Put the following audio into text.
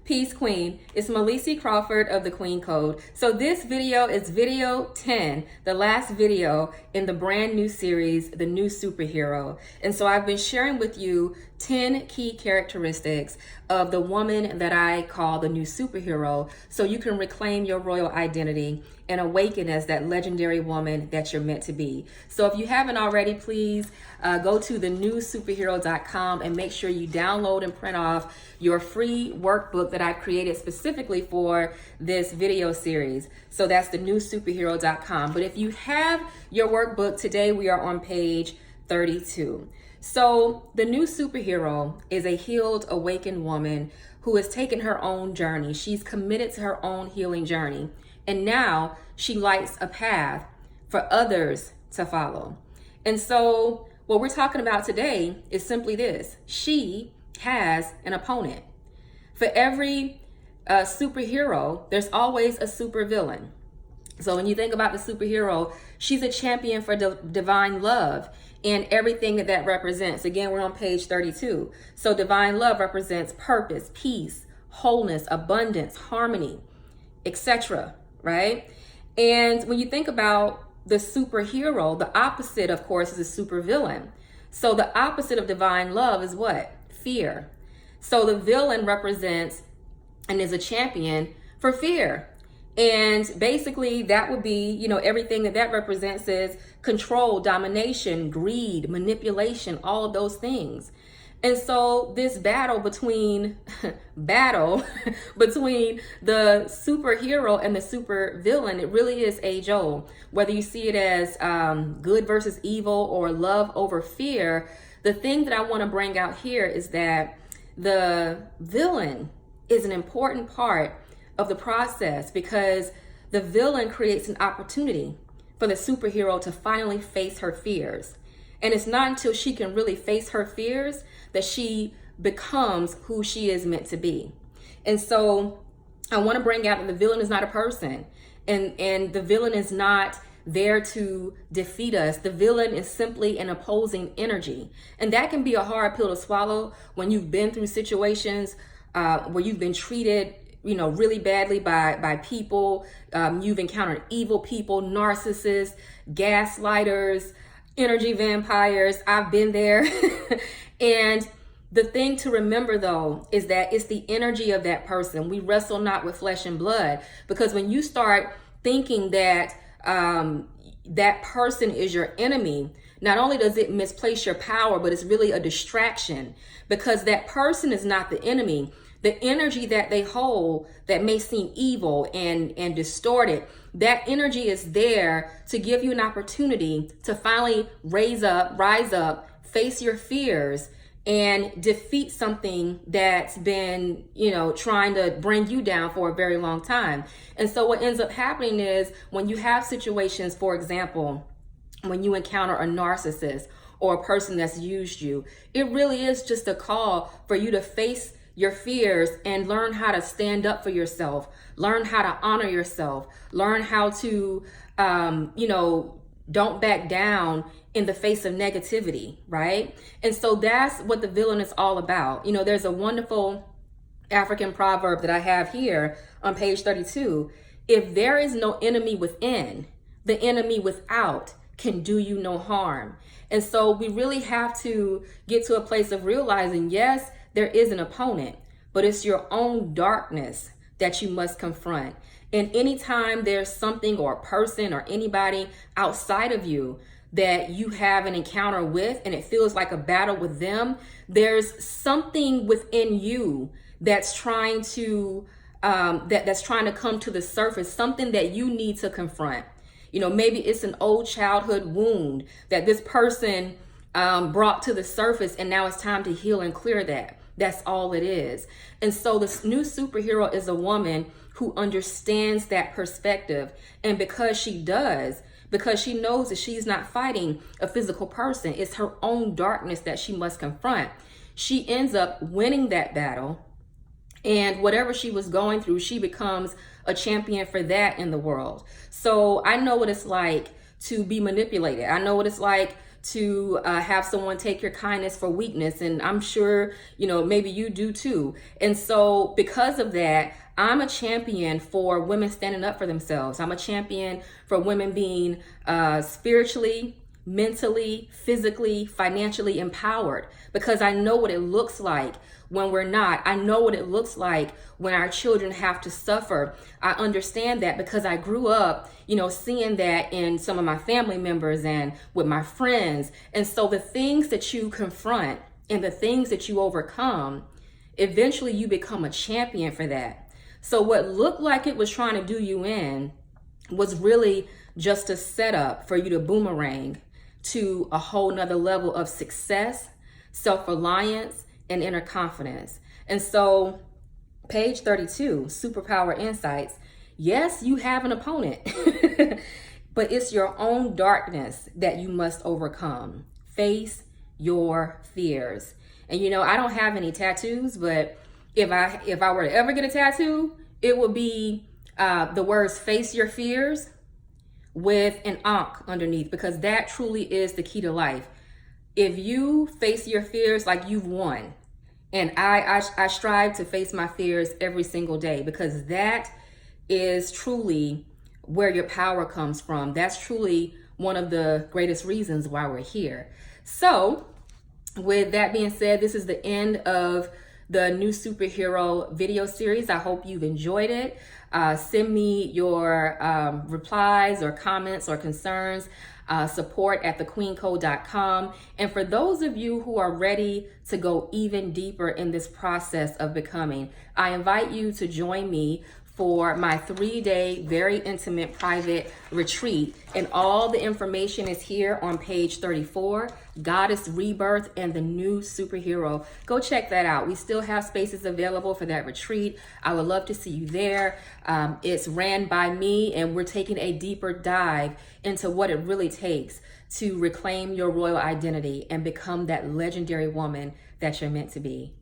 Peace Queen. It's Molesey Crawford of the Queen Code. So this video is video 10, the last video in the brand new series, The New Superhero. And so I've been sharing with you 10 key characteristics of the woman that I call the new superhero, so you can reclaim your royal identity and awaken as that legendary woman that you're meant to be. So if you haven't already, please go to thenewsuperhero.com and make sure you download and print off your free workbook that I've created specifically for this video series. So that's thenewsuperhero.com. But if you have your workbook, today we are on page 32. So the new superhero is a healed, awakened woman who has taken her own journey. She's committed to her own healing journey. And now she lights a path for others to follow. And so what we're talking about today is simply this. She has an opponent. For every superhero, there's always a supervillain. So when you think about the superhero, she's a champion for divine love and everything that represents. Again, we're on page 32. So divine love represents purpose, peace, wholeness, abundance, harmony, etc. Right? And when you think about the superhero, the opposite, of course, is a supervillain. So the opposite of divine love is what? Fear. So the villain represents and is a champion for fear. And basically that would be, everything that represents is control, domination, greed, manipulation, all of those things. And so this battle between the superhero and the super villain, it really is age old. Whether you see it as good versus evil or love over fear, the thing that I want to bring out here is that the villain is an important part of the process, because the villain creates an opportunity for the superhero to finally face her fears. And it's not until she can really face her fears that she becomes who she is meant to be. And so I want to bring out that the villain is not a person, and the villain is not there to defeat us. The villain is simply an opposing energy. And that can be a hard pill to swallow when you've been through situations where you've been treated really badly by people. You've encountered evil people, narcissists, gaslighters, energy vampires. I've been there. And the thing to remember, though, is that it's the energy of that person. We wrestle not with flesh and blood, because when you start thinking that that person is your enemy, not only does it misplace your power, but it's really a distraction, because that person is not the enemy. The energy that they hold that may seem evil and distorted, that energy is there to give you an opportunity to finally rise up, face your fears, and defeat something that's been, trying to bring you down for a very long time. And so what ends up happening is when you have situations, for example, when you encounter a narcissist or a person that's used you, it really is just a call for you to face your fears and learn how to stand up for yourself, learn how to honor yourself, learn how to, don't back down in the face of negativity, right? And so that's what the villain is all about. There's a wonderful African proverb that I have here on page 32. If there is no enemy within, the enemy without can do you no harm. And so we really have to get to a place of realizing, yes, there is an opponent, but it's your own darkness that you must confront. And anytime there's something or a person or anybody outside of you that you have an encounter with and it feels like a battle with them, there's something within you that's trying to that's trying to come to the surface, something that you need to confront. Maybe it's an old childhood wound that this person brought to the surface, and now it's time to heal and clear that. That's all it is. And so the new superhero is a woman who understands that perspective. And because she knows that she's not fighting a physical person, it's her own darkness that she must confront, she ends up winning that battle. And whatever she was going through, she becomes a champion for that in the world. So I know what it's like to be manipulated. I know what it's like to have someone take your kindness for weakness. And I'm sure, maybe you do too. And so because of that, I'm a champion for women standing up for themselves. I'm a champion for women being spiritually, mentally, physically, financially empowered, because I know what it looks like when we're not. I know what it looks like when our children have to suffer. I understand that because I grew up, seeing that in some of my family members and with my friends. And so the things that you confront and the things that you overcome, eventually you become a champion for that. So what looked like it was trying to do you in was really just a setup for you to boomerang to a whole nother level of success, self-reliance, and inner confidence. And so page 32, Superpower Insights. Yes, you have an opponent, but it's your own darkness that you must overcome. Face your fears. And I don't have any tattoos, but if I were to ever get a tattoo, it would be the words "face your fears" with an ankh underneath, because that truly is the key to life. If you face your fears, like, you've won. And I strive to face my fears every single day, because that is truly where your power comes from. That's truly one of the greatest reasons why we're here. So with that being said, this is the end of the new superhero video series. I hope you've enjoyed it. Send me your replies or comments or concerns, support@thequeencode.com. And for those of you who are ready to go even deeper in this process of becoming, I invite you to join me for my 3-day, very intimate, private retreat. And all the information is here on page 34, Goddess Rebirth and the New Superhero. Go check that out. We still have spaces available for that retreat. I would love to see you there. It's ran by me, and we're taking a deeper dive into what it really takes to reclaim your royal identity and become that legendary woman that you're meant to be.